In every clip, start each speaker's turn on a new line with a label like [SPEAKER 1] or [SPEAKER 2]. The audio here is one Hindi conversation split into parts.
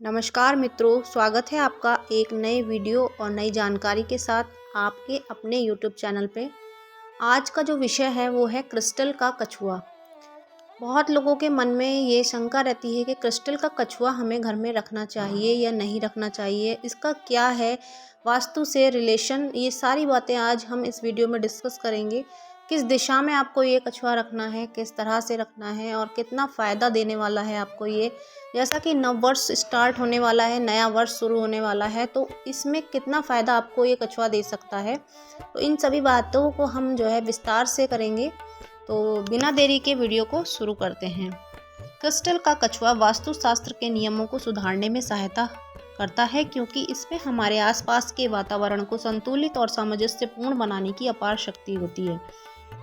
[SPEAKER 1] नमस्कार मित्रों, स्वागत है आपका एक नए वीडियो और नई जानकारी के साथ आपके अपने यूट्यूब चैनल पे। आज का जो विषय है वो है क्रिस्टल का कछुआ। बहुत लोगों के मन में ये शंका रहती है कि क्रिस्टल का कछुआ हमें घर में रखना चाहिए या नहीं रखना चाहिए, इसका क्या है वास्तु से रिलेशन। ये सारी बातें आज हम इस वीडियो में डिस्कस करेंगे। किस दिशा में आपको ये कछुआ रखना है, किस तरह से रखना है और कितना फ़ायदा देने वाला है आपको ये। जैसा कि नव वर्ष स्टार्ट होने वाला है, नया वर्ष शुरू होने वाला है, तो इसमें कितना फ़ायदा आपको ये कछुआ दे सकता है, तो इन सभी बातों को हम जो है विस्तार से करेंगे। तो बिना देरी के वीडियो को शुरू करते हैं। क्रिस्टल का कछुआ वास्तुशास्त्र के नियमों को सुधारने में सहायता करता है, क्योंकि इसमें हमारे आसपास के वातावरण को संतुलित और सामंजस्यपूर्ण बनाने की अपार शक्ति होती है।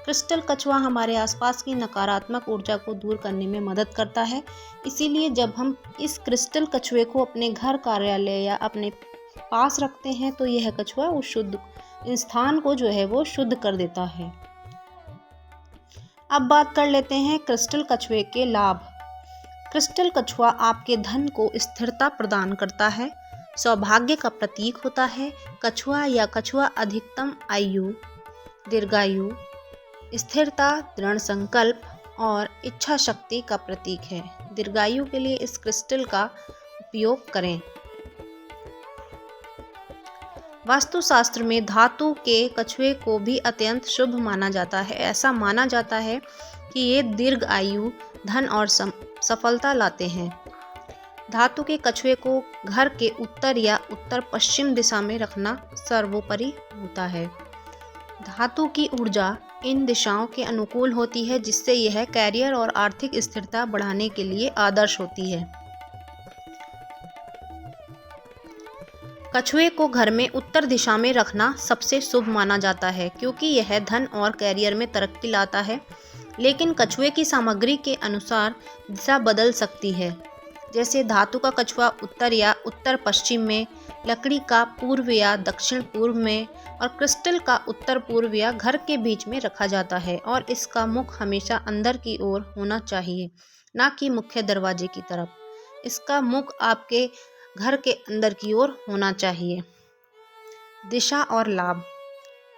[SPEAKER 1] क्रिस्टल कछुआ हमारे आसपास की नकारात्मक ऊर्जा को दूर करने में मदद करता है। इसीलिए जब हम इस क्रिस्टल कछुए को अपने घर, कार्यालय या अपने पास रखते हैं तो यह कछुआ उस स्थान को जो है वो शुद्ध कर देता है। अब बात कर लेते हैं क्रिस्टल कछुए के लाभ। क्रिस्टल कछुआ आपके धन को स्थिरता प्रदान करता है, सौभाग्य का प्रतीक होता है। कछुआ या कछुआ अधिकतम आयु, दीर्घायु, स्थिरता, दृढ़ संकल्प और इच्छा शक्ति का प्रतीक है। दीर्घायु के लिए इस क्रिस्टल का उपयोग करें। वास्तुशास्त्र में धातु के कछुए को भी अत्यंत शुभ माना जाता है। ऐसा माना जाता है कि ये दीर्घ आयु, धन और सफलता लाते हैं। धातु के कछुए को घर के उत्तर या उत्तर पश्चिम दिशा में रखना सर्वोपरि होता है। धातु की ऊर्जा इन दिशाओं के अनुकूल होती है, जिससे यह कैरियर और आर्थिक स्थिरता बढ़ाने के लिए आदर्श होती है। कछुए को घर में उत्तर दिशा में रखना सबसे शुभ माना जाता है, क्योंकि यह धन और कैरियर में तरक्की लाता है। लेकिन कछुए की सामग्री के अनुसार दिशा बदल सकती है। जैसे धातु का कछुआ उत्तर या उत्तर पश्चिम में, लकड़ी का पूर्व या दक्षिण पूर्व में और क्रिस्टल का उत्तर पूर्व या घर के बीच में रखा जाता है। और इसका मुख हमेशा अंदर की ओर होना चाहिए, ना कि मुख्य दरवाजे की तरफ। इसका मुख आपके घर के अंदर की ओर होना चाहिए। दिशा और लाभ।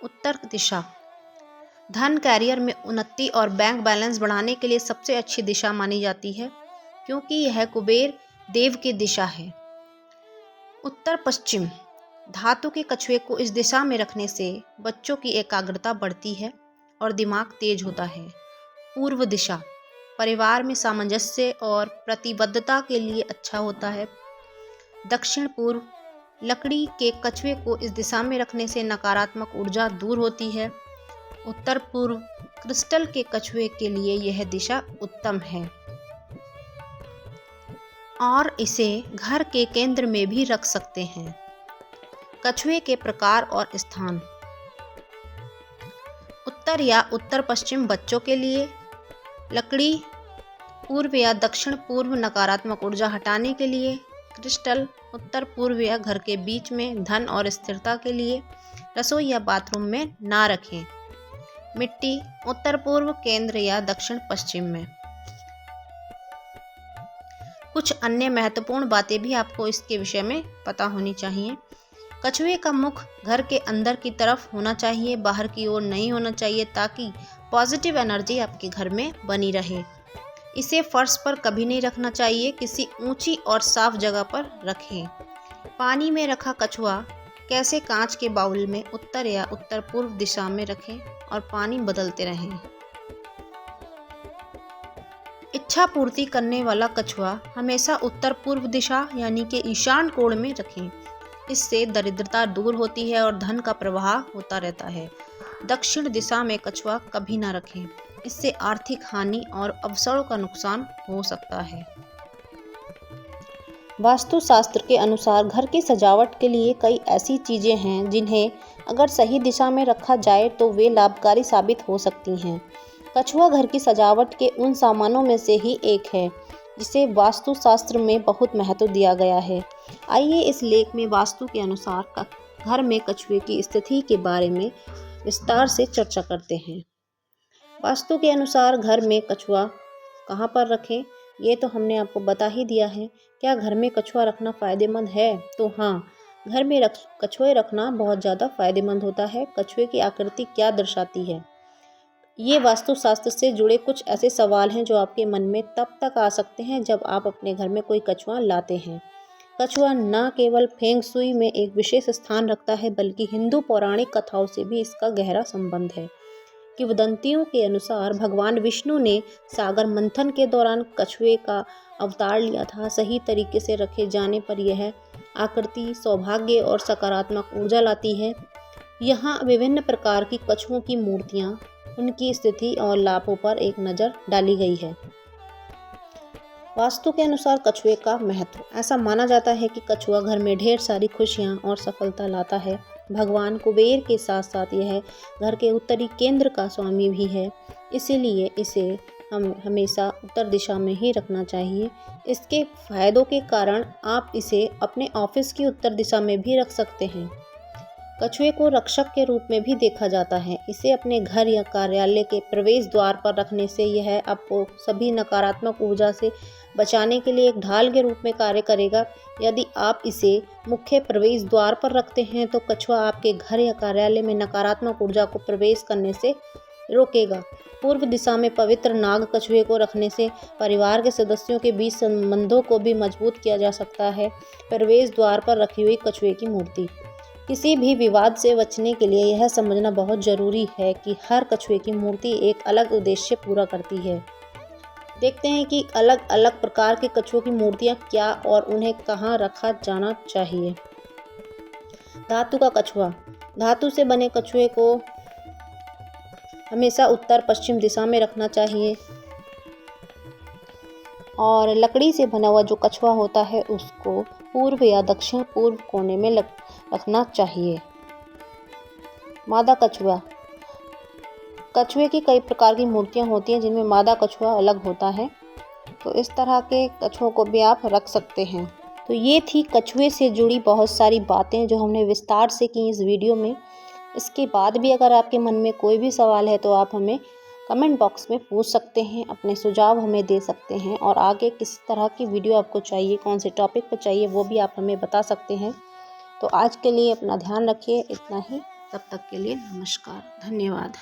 [SPEAKER 1] उत्तर दिशा धन, कैरियर में उन्नति और बैंक बैलेंस बढ़ाने के लिए सबसे अच्छी दिशा मानी जाती है, क्योंकि यह कुबेर देव की दिशा है। उत्तर पश्चिम धातु के कछुए को इस दिशा में रखने से बच्चों की एकाग्रता बढ़ती है और दिमाग तेज होता है। पूर्व दिशा परिवार में सामंजस्य और प्रतिबद्धता के लिए अच्छा होता है। दक्षिण पूर्व लकड़ी के कछुए को इस दिशा में रखने से नकारात्मक ऊर्जा दूर होती है। उत्तर पूर्व क्रिस्टल के कछुए के लिए यह दिशा उत्तम है और इसे घर के केंद्र में भी रख सकते हैं। कछुए के प्रकार और स्थान। उत्तर या उत्तर पश्चिम बच्चों के लिए, लकड़ी पूर्व या दक्षिण पूर्व नकारात्मक ऊर्जा हटाने के लिए, क्रिस्टल उत्तर पूर्व या घर के बीच में धन और स्थिरता के लिए। रसोई या बाथरूम में ना रखें। मिट्टी उत्तर पूर्व, केंद्र या दक्षिण पश्चिम में। कुछ अन्य महत्वपूर्ण बातें भी आपको इसके विषय में पता होनी चाहिए। कछुए का मुख घर के अंदर की तरफ होना चाहिए, बाहर की ओर नहीं होना चाहिए, ताकि पॉजिटिव एनर्जी आपके घर में बनी रहे। इसे फर्श पर कभी नहीं रखना चाहिए, किसी ऊंची और साफ जगह पर रखें। पानी में रखा कछुआ कैसे कांच के बाउल में उत्तर या उत्तर पूर्व दिशा में रखें और पानी बदलते रहें। इच्छा पूर्ति करने वाला कछुआ हमेशा उत्तर पूर्व दिशा यानी कि ईशान कोण में रखें। इससे दरिद्रता दूर होती है और धन का प्रवाह होता रहता है। दक्षिण दिशा में कछुआ कभी ना रखें, इससे आर्थिक हानि और अवसरों का नुकसान हो सकता है। वास्तुशास्त्र के अनुसार घर की सजावट के लिए कई ऐसी चीजें हैं जिन्हें अगर सही दिशा में रखा जाए तो वे लाभकारी साबित हो सकती हैं। कछुआ घर की सजावट के उन सामानों में से ही एक है जिसे वास्तुशास्त्र में बहुत महत्व दिया गया है। आइए इस लेख में वास्तु के अनुसार घर में कछुए की स्थिति के बारे में विस्तार से चर्चा करते हैं। वास्तु के अनुसार घर में कछुआ कहाँ पर रखें? ये तो हमने आपको बता ही दिया है। क्या घर में कछुआ रखना फ़ायदेमंद है? तो हाँ, घर में कछुए रखना बहुत ज़्यादा फ़ायदेमंद होता है। कछुए की आकृति क्या दर्शाती है? ये वास्तुशास्त्र से जुड़े कुछ ऐसे सवाल हैं जो आपके मन में तब तक आ सकते हैं जब आप अपने घर में कोई कछुआ लाते हैं। कछुआ न केवल फेंग शुई में एक विशेष स्थान रखता है, बल्कि हिंदू पौराणिक कथाओं से भी इसका गहरा संबंध है। किंवदंतियों के अनुसार भगवान विष्णु ने सागर मंथन के दौरान कछुए का अवतार लिया था। सही तरीके से रखे जाने पर यह आकृति सौभाग्य और सकारात्मक ऊर्जा लाती है। यहाँ विभिन्न प्रकार की कछुओं की मूर्तियाँ, उनकी स्थिति और लाभों पर एक नज़र डाली गई है। वास्तु के अनुसार कछुए का महत्व। ऐसा माना जाता है कि कछुआ घर में ढेर सारी खुशियाँ और सफलता लाता है। भगवान कुबेर के साथ साथ यह घर के उत्तरी केंद्र का स्वामी भी है, इसीलिए इसे हम हमेशा उत्तर दिशा में ही रखना चाहिए। इसके फायदों के कारण आप इसे अपने ऑफिस की उत्तर दिशा में भी रख सकते हैं। कछुए को रक्षक के रूप में भी देखा जाता है। इसे अपने घर या कार्यालय के प्रवेश द्वार पर रखने से यह आपको सभी नकारात्मक ऊर्जा से बचाने के लिए एक ढाल के रूप में कार्य करेगा। यदि आप इसे मुख्य प्रवेश द्वार पर रखते हैं तो कछुआ आपके घर या कार्यालय में नकारात्मक ऊर्जा को प्रवेश करने से रोकेगा। पूर्व दिशा में पवित्र नाग कछुए को रखने से परिवार के सदस्यों के बीच संबंधों को भी मजबूत किया जा सकता है। प्रवेश द्वार पर रखी हुई कछुए की मूर्ति। किसी भी विवाद से बचने के लिए यह समझना बहुत ज़रूरी है कि हर कछुए की मूर्ति एक अलग उद्देश्य पूरा करती है। देखते हैं कि अलग अलग प्रकार के कछुओं की मूर्तियाँ क्या और उन्हें कहाँ रखा जाना चाहिए। धातु का कछुआ। धातु से बने कछुए को हमेशा उत्तर पश्चिम दिशा में रखना चाहिए और लकड़ी से बना हुआ जो कछुआ होता है उसको पूर्व या दक्षिण पूर्व कोने में रखना चाहिए। मादा कछुआ। कछुए की कई प्रकार की मूर्तियाँ होती हैं जिनमें मादा कछुआ अलग होता है, तो इस तरह के कछुओं को भी आप रख सकते हैं। तो ये थी कछुए से जुड़ी बहुत सारी बातें जो हमने विस्तार से की इस वीडियो में। इसके बाद भी अगर आपके मन में कोई भी सवाल है तो आप हमें कमेंट बॉक्स में पूछ सकते हैं, अपने सुझाव हमें दे सकते हैं और आगे किस तरह की वीडियो आपको चाहिए, कौन से टॉपिक पर चाहिए वो भी आप हमें बता सकते हैं। तो आज के लिए अपना ध्यान रखिए, इतना ही। तब तक के लिए नमस्कार, धन्यवाद।